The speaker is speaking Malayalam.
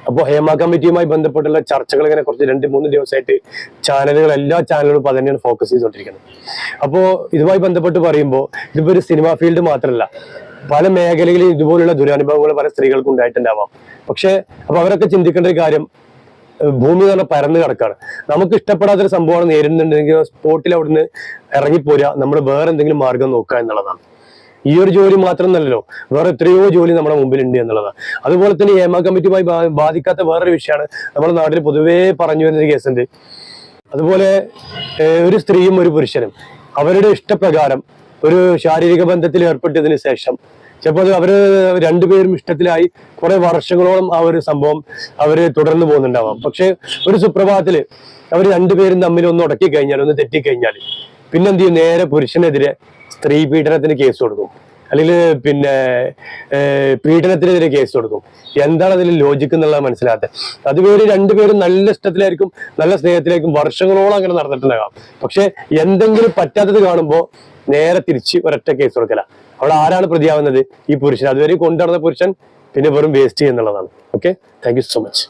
അപ്പോൾ ഹേമ കമ്മിറ്റിയുമായി ബന്ധപ്പെട്ടുള്ള ചർച്ചകൾ ഇങ്ങനെ കുറച്ച് 2-3 ദിവസമായിട്ട് എല്ലാ ചാനലുകളും ഇപ്പൊ തന്നെയാണ് ഫോക്കസ് ചെയ്തുകൊണ്ടിരിക്കുന്നത്. അപ്പോൾ ഇതുമായി ബന്ധപ്പെട്ട് പറയുമ്പോൾ ഇതിപ്പോ ഒരു സിനിമാ ഫീൽഡ് മാത്രമല്ല, പല മേഖലകളിലും ഇതുപോലുള്ള ദുരനുഭവങ്ങൾ പല സ്ത്രീകൾക്കും ഉണ്ടായിട്ടുണ്ടാവാം. പക്ഷെ അപ്പൊ അവരൊക്കെ ചിന്തിക്കേണ്ട ഒരു കാര്യം, ഭൂമി എന്ന് പറഞ്ഞാൽ പരന്ന് കിടക്കാണ്. നമുക്ക് ഇഷ്ടപ്പെടാത്തൊരു സംഭവമാണ് നേരിടുന്നുണ്ടെങ്കിൽ സ്പോട്ടിൽ അവിടുന്ന് ഇറങ്ങിപ്പോരാ, നമ്മൾ വേറെ എന്തെങ്കിലും മാർഗം നോക്കുക എന്നുള്ളതാണ്. ഈ ഒരു ജോലി മാത്രമല്ലല്ലോ, വേറെ എത്രയോ ജോലി നമ്മുടെ മുമ്പിലുണ്ട് എന്നുള്ളതാണ്. അതുപോലെ തന്നെ ഹേമ കമ്മിറ്റിയുമായി ബാധിക്കാത്ത വേറൊരു വിഷയമാണ് നമ്മുടെ നാട്ടിൽ പൊതുവേ പറഞ്ഞു വരുന്നൊരു കേസുണ്ട്. അതുപോലെ ഒരു സ്ത്രീയും ഒരു പുരുഷനും അവരുടെ ഇഷ്ടപ്രകാരം ഒരു ശാരീരിക ബന്ധത്തിൽ ഏർപ്പെട്ടതിന് ശേഷം ചിലപ്പോൾ അവര് രണ്ടുപേരും ഇഷ്ടത്തിലായി കുറെ വർഷങ്ങളോളം ആ ഒരു സംഭവം അവര് തുടർന്നു പോകുന്നുണ്ടാവാം. പക്ഷെ ഒരു സുപ്രഭാതത്തില് അവർ രണ്ടുപേരും തമ്മിൽ ഒന്ന് ഉടക്കി കഴിഞ്ഞാൽ, ഒന്ന് തെറ്റിക്കഴിഞ്ഞാൽ പിന്നെന്ത് ചെയ്യും, നേരെ പുരുഷനെതിരെ സ്ത്രീ പീഡനത്തിന് കേസ് കൊടുക്കും, അല്ലെങ്കിൽ പിന്നെ പീഡനത്തിനെതിരെ കേസ് കൊടുക്കും. എന്താണ് അതിൽ ലോജിക്ക് എന്നുള്ളത് മനസ്സിലാകാത്ത. അതുപോലെ രണ്ടുപേരും നല്ല ഇഷ്ടത്തിലായിരിക്കും, നല്ല സ്നേഹത്തിലായിരിക്കും, വർഷങ്ങളോളം അങ്ങനെ നടന്നിട്ടുണ്ടാകാം. പക്ഷെ എന്തെങ്കിലും പറ്റാത്തത് കാണുമ്പോൾ നേരെ തിരിച്ച് ഒരൊറ്റ കേസ് കൊടുക്കല. അവിടെ ആരാണ് പ്രതിയാവുന്നത്? ഈ പുരുഷൻ. അതുവരെ കൊണ്ടുനടന്ന പുരുഷൻ പിന്നെ വെറും വേസ്റ്റ് ചെയ്യുന്നുള്ളതാണ്. Okay, thank you so much.